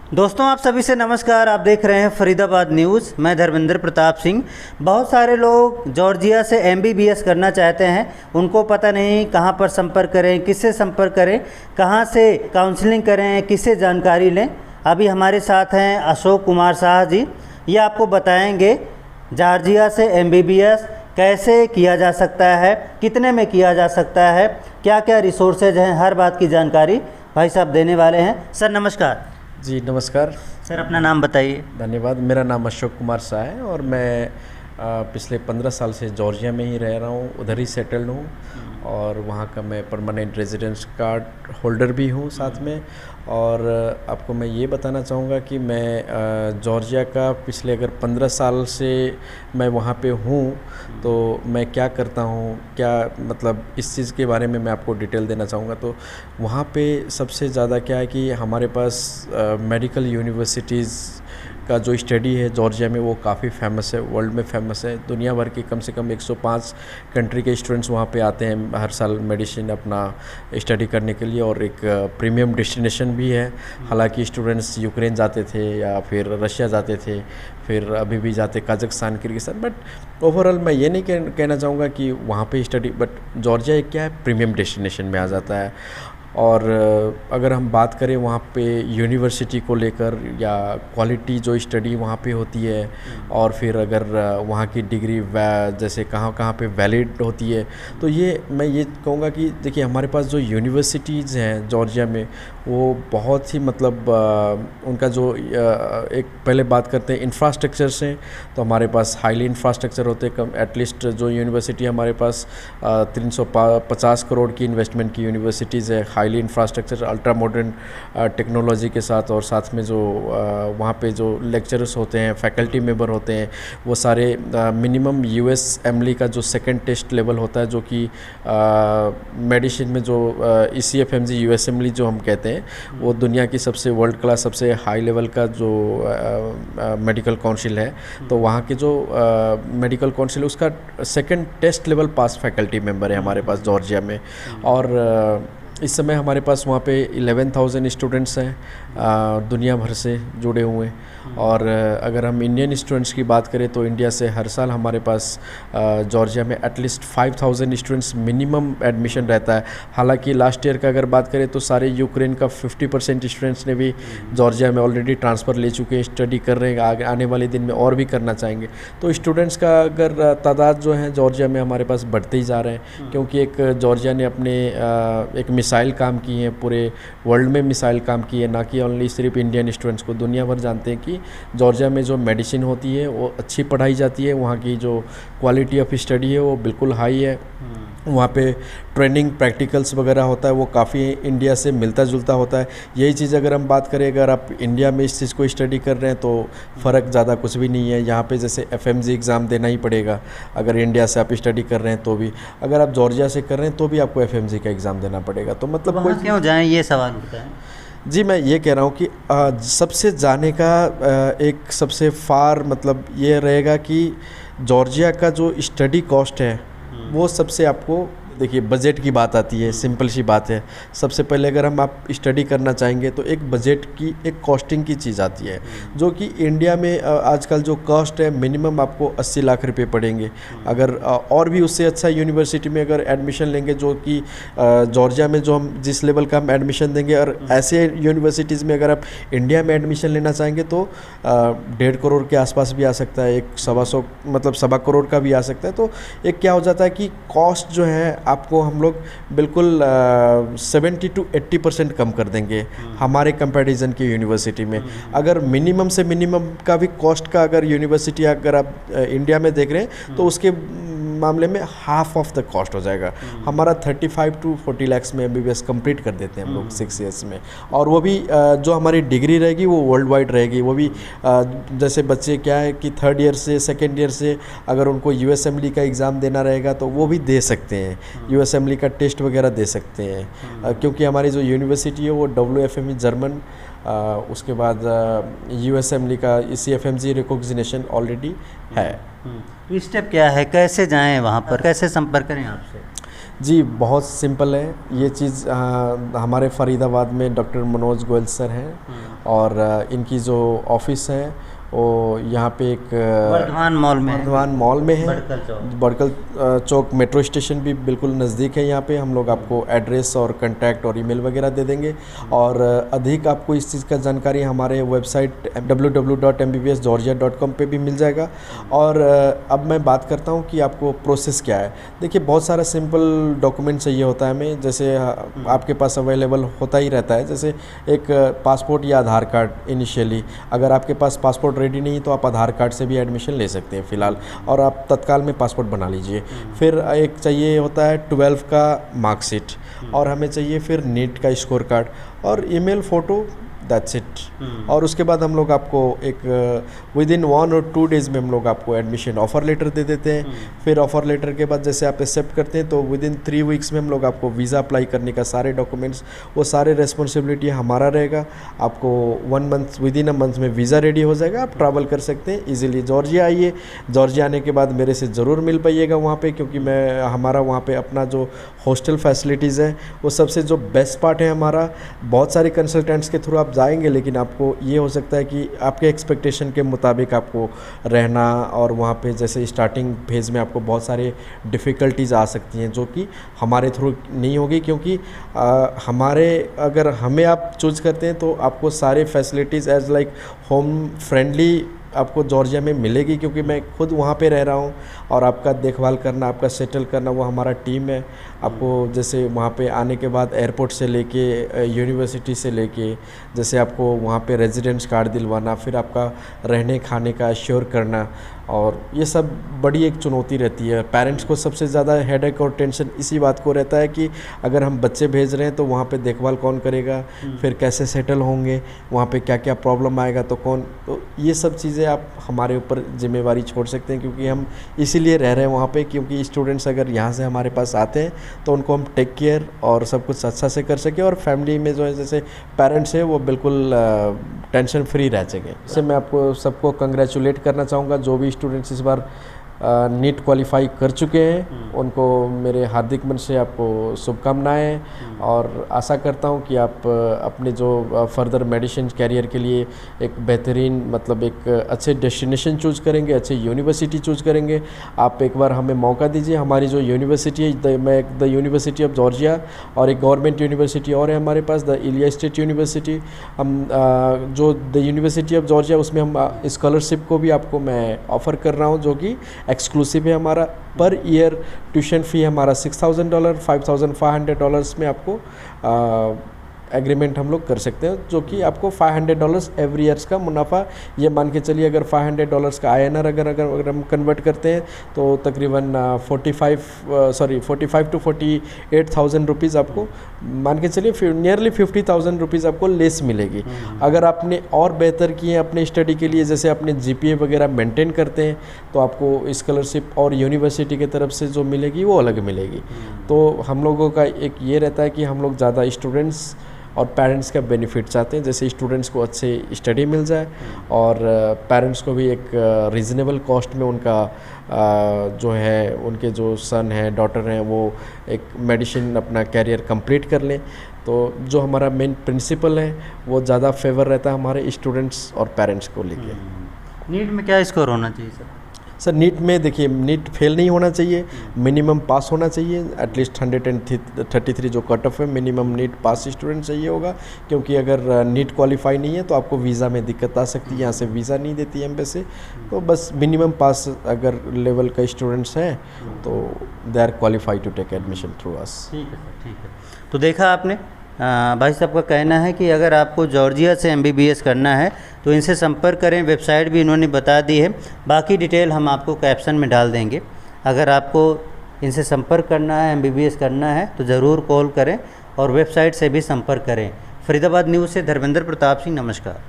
दोस्तों आप सभी से नमस्कार। आप देख रहे हैं फरीदाबाद न्यूज़। मैं धर्मेंद्र प्रताप सिंह। बहुत सारे लोग जॉर्जिया से एमबीबीएस करना चाहते हैं, उनको पता नहीं कहां पर संपर्क करें, किससे संपर्क करें, कहां से काउंसलिंग करें, किससे जानकारी लें। अभी हमारे साथ हैं अशोक कुमार शाह जी। ये आपको बताएंगे जॉर्जिया से एमबीबीएस कैसे किया जा सकता है, कितने में किया जा सकता है, क्या क्या रिसोर्सेज हैं, हर बात की जानकारी भाई साहब देने वाले हैं। सर नमस्कार। जी नमस्कार सर अपना नाम बताइए। धन्यवाद। मेरा नाम अशोक कुमार शाह है और मैं पिछले 15 साल से जॉर्जिया में ही रह रहा हूँ, उधर ही सेटल्ड हूँ और वहाँ का मैं परमानेंट रेजिडेंस कार्ड होल्डर भी हूँ साथ में। और आपको मैं ये बताना चाहूँगा कि मैं जॉर्जिया का पिछले अगर 15 साल से मैं वहाँ पे हूँ तो मैं क्या करता हूँ, क्या मतलब इस चीज़ के बारे में मैं आपको डिटेल देना चाहूँगा। तो वहाँ पे सबसे ज़्यादा क्या है कि हमारे पास मेडिकल यूनिवर्सिटीज़ का जो स्टडी है जॉर्जिया में वो काफ़ी फेमस है, वर्ल्ड में फेमस है। दुनिया भर के कम से कम 105 कंट्री के स्टूडेंट्स वहाँ पे आते हैं हर साल मेडिसिन अपना स्टडी करने के लिए, और एक प्रीमियम डेस्टिनेशन भी है। हालांकि स्टूडेंट्स यूक्रेन जाते थे या फिर रशिया जाते थे, फिर अभी भी जाते कजाकिस्तान, किर्गिस्तान, बट ओवरऑल मैं ये नहीं कहना चाहूँगा कि वहाँ पे स्टडी, बट जॉर्जिया एक क्या है प्रीमियम डेस्टिनेशन में आ जाता है। और अगर हम बात करें वहाँ पे यूनिवर्सिटी को लेकर या क्वालिटी जो स्टडी वहाँ पे होती है, और फिर अगर वहाँ की डिग्री जैसे कहाँ कहाँ पे वैलिड होती है, तो ये मैं ये कहूँगा कि देखिए हमारे पास जो यूनिवर्सिटीज़ हैं जॉर्जिया में वो बहुत ही मतलब उनका जो एक पहले बात करते हैं इंफ्रास्ट्रक्चर से, तो हमारे पास हाईली इंफ्रास्ट्रक्चर होते हैं। कम एटलीस्ट जो यूनिवर्सिटी हमारे पास 350 करोड़ की इन्वेस्टमेंट की यूनिवर्सिटीज़ है, highly infrastructure ultra modern technology के साथ, और साथ में जो वहाँ पे जो लेक्चरर्स होते हैं, फैकल्टी मेंबर होते हैं, वो सारे मिनिमम यूएसएमएलई का जो सेकंड टेस्ट लेवल होता है, जो कि मेडिसिन में जो ईसीएफएमजी यूएसएमएलई जो हम कहते हैं, वो दुनिया की सबसे वर्ल्ड क्लास सबसे हाई लेवल का जो मेडिकल काउंसिल है। तो वहाँ के जो मेडिकल काउंसिल उसका second test level pass faculty member है हमारे पास जॉर्जिया में। और इस समय हमारे पास वहाँ पे 11,000 स्टूडेंट्स हैं दुनिया भर से जुड़े हुए। और अगर हम इंडियन स्टूडेंट्स की बात करें तो इंडिया से हर साल हमारे पास जॉर्जिया में एटलीस्ट 5,000 स्टूडेंट्स मिनिमम एडमिशन रहता है। हालांकि लास्ट ईयर का अगर बात करें तो सारे यूक्रेन का 50% स्टूडेंट्स ने भी जॉर्जिया में ऑलरेडी ट्रांसफ़र ले चुके हैं, स्टडी कर रहे हैं, आने वाले दिन में और भी करना चाहेंगे। तो स्टूडेंट्स का अगर तादाद जो है जॉर्जिया में हमारे पास बढ़ते ही जा रहे हैं, क्योंकि एक जॉर्जिया ने अपने एक मिसाइल काम की है, पूरे वर्ल्ड में मिसाइल काम की है, ना कि ओनली सिर्फ इंडियन स्टूडेंट्स को। दुनिया भर जानते हैं कि जॉर्जिया में जो मेडिसिन होती है वो अच्छी पढ़ाई जाती है, वहाँ की जो क्वालिटी ऑफ स्टडी है वो बिल्कुल हाई है। वहाँ पे ट्रेनिंग प्रैक्टिकल्स वगैरह होता है वो काफ़ी इंडिया से मिलता जुलता होता है। यही चीज़ अगर हम बात करें, अगर आप इंडिया में इस चीज़ को स्टडी कर रहे हैं तो फ़र्क ज़्यादा कुछ भी नहीं है। यहाँ पे जैसे एफएमजी एग्ज़ाम देना ही पड़ेगा अगर इंडिया से आप स्टडी कर रहे हैं, तो भी अगर आप जॉर्जिया से कर रहे हैं तो भी आपको एफएमजी का एग्ज़ाम देना पड़ेगा। तो मतलब वहाँ क्यों जाएं, ये सवाल उठता है। जी मैं ये कह रहा हूँ कि सबसे जाने का एक सबसे फार मतलब ये रहेगा कि जॉर्जिया का जो स्टडी कॉस्ट है वो सबसे आपको देखिए बजट की बात आती है, सिंपल सी बात है। सबसे पहले अगर हम आप स्टडी करना चाहेंगे तो एक बजट की एक कॉस्टिंग की चीज़ आती है, जो कि इंडिया में आजकल जो कॉस्ट है मिनिमम आपको 80 लाख रुपए पड़ेंगे। अगर और भी उससे अच्छा यूनिवर्सिटी में अगर एडमिशन लेंगे, जो कि जॉर्जिया में जो हम जिस लेवल का हम एडमिशन देंगे, और ऐसे यूनिवर्सिटीज़ में अगर आप इंडिया में एडमिशन लेना चाहेंगे तो 1.5 करोड़ के आसपास भी आ सकता है, एक 1.25 मतलब 1.25 करोड़ का भी आ सकता है। तो एक क्या हो जाता है कि कॉस्ट जो है आपको हम लोग बिल्कुल 70 to 80% कम कर देंगे हमारे कंपैरिजन की यूनिवर्सिटी में। अगर मिनिमम से मिनिमम का भी कॉस्ट का अगर यूनिवर्सिटी अगर आप इंडिया में देख रहे हैं तो उसके मामले में हाफ ऑफ द कॉस्ट हो जाएगा। हमारा 35 to 40 लाख में एमबीबीएस कंप्लीट कर देते हैं हम लोग 6 ईयर्स में। और वो भी जो हमारी डिग्री रहेगी वो वर्ल्ड वाइड रहेगी। वो भी जैसे बच्चे क्या है कि 3rd ईयर से 2nd ईयर से अगर उनको यूएसएमएलई का एग्ज़ाम देना रहेगा तो वो भी दे सकते हैं, यूएसएमएलई का टेस्ट वगैरह दे सकते हैं, क्योंकि हमारी जो यूनिवर्सिटी है वो WFME जर्मन, उसके बाद यूएसएमएलई का ECFMG रिकॉग्निशन ऑलरेडी है। स्टेप क्या है, कैसे जाएं वहाँ पर, कैसे संपर्क करें आपसे? जी बहुत सिंपल है ये चीज़। हमारे फरीदाबाद में डॉक्टर मनोज गोयल सर हैं और इनकी जो ऑफिस है वो यहाँ पे एक वर्धमान मॉल में है, बड़कल चौक मेट्रो स्टेशन भी बिल्कुल नज़दीक है। यहाँ पे हम लोग आपको एड्रेस और कांटेक्ट और ईमेल वगैरह दे देंगे। और अधिक आपको इस चीज़ का जानकारी हमारे वेबसाइट www.mbbsgeorgia.com पे भी मिल जाएगा। और अब मैं बात करता हूँ कि आपको प्रोसेस क्या है। देखिए बहुत सारा सिंपल डॉक्यूमेंट चाहिए होता है हमें, जैसे आपके पास अवेलेबल होता ही रहता है, जैसे एक पासपोर्ट या आधार कार्ड इनिशियली। अगर आपके पास पासपोर्ट रेडी नहीं तो आप आधार कार्ड से भी एडमिशन ले सकते हैं फ़िलहाल, और आप तत्काल में पासपोर्ट बना लीजिए। फिर एक चाहिए होता है 12 का मार्कशीट, और हमें चाहिए फिर नीट का स्कोर कार्ड और ईमेल फ़ोटो, दैट्स इट। और उसके बाद हम लोग आपको एक विद इन 1 और 2 डेज़ में हम लोग आपको एडमिशन ऑफ़र लेटर दे देते हैं। फिर ऑफ़र लेटर के बाद जैसे आप एक्सेप्ट करते हैं तो विद इन 3 वीक्स में हम लोग आपको वीज़ा अप्लाई करने का सारे डॉक्यूमेंट्स, वो सारे रेस्पॉन्सिबिलिटी हमारा रहेगा। आपको 1 month, with in a month में वीज़ा रेडी हो जाएगा, आप ट्रैवल कर सकते हैं ईजिली। जॉर्जिया आइए, जॉर्जिया आने के बाद मेरे से ज़रूर मिल पाइएगा वहाँ पे, क्योंकि हमारा वहाँ पे अपना जो हॉस्टल फैसिलिटीज़ है वो सबसे जो बेस्ट पार्ट है हमारा। बहुत सारे कंसल्टेंट्स के थ्रू आप जाएंगे, लेकिन आपको ये हो सकता है कि आपके एक्सपेक्टेशन के मुताबिक आपको रहना, और वहाँ पे जैसे स्टार्टिंग फेज़ में आपको बहुत सारे डिफ़िकल्टीज़ आ सकती हैं जो कि हमारे थ्रू नहीं होगी, क्योंकि अगर हमें आप चूज़ करते हैं तो आपको सारे facilities as like home friendly आपको जॉर्जिया में मिलेगी, क्योंकि मैं खुद वहाँ पे रह रहा हूँ। और आपका देखभाल करना, आपका सेटल करना वो हमारा टीम है। आपको जैसे वहाँ पे आने के बाद एयरपोर्ट से लेके यूनिवर्सिटी से लेके, जैसे आपको वहाँ पे रेजिडेंस कार्ड दिलवाना, फिर आपका रहने खाने का एश्योर करना, और ये सब बड़ी एक चुनौती रहती है। पेरेंट्स को सबसे ज़्यादा हेडेक और टेंशन इसी बात को रहता है कि अगर हम बच्चे भेज रहे हैं तो वहाँ पे देखभाल कौन करेगा, फिर कैसे सेटल होंगे, वहाँ पे क्या क्या प्रॉब्लम आएगा तो ये सब चीज़ें आप हमारे ऊपर जिम्मेवारी छोड़ सकते हैं, क्योंकि हम इसीलिए रह रहे हैं वहाँ पे, क्योंकि स्टूडेंट्स अगर यहाँ से हमारे पास आते हैं तो उनको हम टेक केयर और सब कुछ अच्छा से कर सकें, और फैमिली में जो है जैसे पेरेंट्स है वो बिल्कुल टेंशन फ्री रह सकें। इससे मैं आपको सबको कंग्रेचुलेट करना चाहूँगा जो भी स्टूडेंट्स इस बार नीट क्वालिफाई कर चुके हैं, उनको मेरे हार्दिक मन से आपको शुभकामनाएं, और आशा करता हूं कि आप अपने जो फर्दर मेडिसिन कैरियर के लिए एक बेहतरीन, मतलब एक अच्छे डेस्टिनेशन चूज़ करेंगे, अच्छे यूनिवर्सिटी चूज़ करेंगे। आप एक बार हमें मौका दीजिए। हमारी जो यूनिवर्सिटी है द यूनिवर्सिटी ऑफ जॉर्जिया, और एक गवर्नमेंट यूनिवर्सिटी और है हमारे पास, द इलिया स्टेट यूनिवर्सिटी। हम जो द यूनिवर्सिटी ऑफ जॉर्जिया, उसमें हम स्कॉलरशिप को भी आपको मैं ऑफ़र कर रहा हूँ, जो कि एक्सक्लूसिव है। हमारा पर ईयर ट्यूशन फ़ी हमारा $6,000, $5,500 में आपको एग्रीमेंट हम लोग कर सकते हैं, जो कि आपको $500 एवरी ईयर्स का मुनाफा, ये मान के चलिए अगर $500 का INR अगर हम कन्वर्ट करते हैं तो तकरीबन 45 to 48,000 रुपीज़ आपको मान के चलिए नियरली 50,000 रुपीज़ आपको लेस मिलेगी। अगर आपने और बेहतर किए अपने स्टडी के लिए, जैसे अपने GPA वगैरह मेंटेन करते हैं, तो आपको स्कॉलरशिप और यूनिवर्सिटी की तरफ से जो मिलेगी वो अलग मिलेगी। तो हम लोगों का एक ये रहता है कि हम लोग ज़्यादा स्टूडेंट्स और पेरेंट्स का बेनिफिट चाहते हैं, जैसे स्टूडेंट्स को अच्छे स्टडी मिल जाए और पेरेंट्स को भी एक रीज़नेबल कॉस्ट में उनका जो है, उनके जो सन हैं, डॉटर हैं, वो एक मेडिसिन अपना कैरियर कंप्लीट कर लें। तो जो हमारा मेन प्रिंसिपल है वो ज़्यादा फेवर रहता है हमारे स्टूडेंट्स और पेरेंट्स को लेके। नीट में क्या स्कोर होना चाहिए सर? नीट में देखिए, नीट फेल नहीं होना चाहिए, मिनिमम पास होना चाहिए। एटलीस्ट 133 जो कट ऑफ है, मिनिमम नीट पास स्टूडेंट चाहिए होगा, क्योंकि अगर नीट क्वालिफाई नहीं है तो आपको वीज़ा में दिक्कत आ सकती है। यहाँ से वीज़ा नहीं देती एम्बेसी, तो बस मिनिमम पास अगर लेवल का स्टूडेंट्स हैं तो they are qualified to take admission through us. ठीक है सर, ठीक है। तो देखा आपने, भाई साहब का कहना है कि अगर आपको जॉर्जिया से MBBS करना है तो इनसे संपर्क करें। वेबसाइट भी इन्होंने बता दी है, बाकी डिटेल हम आपको कैप्शन में डाल देंगे। अगर आपको इनसे संपर्क करना है, MBBS करना है तो ज़रूर कॉल करें और वेबसाइट से भी संपर्क करें। फरीदाबाद न्यूज़ से धर्मेंद्र प्रताप सिंह, नमस्कार।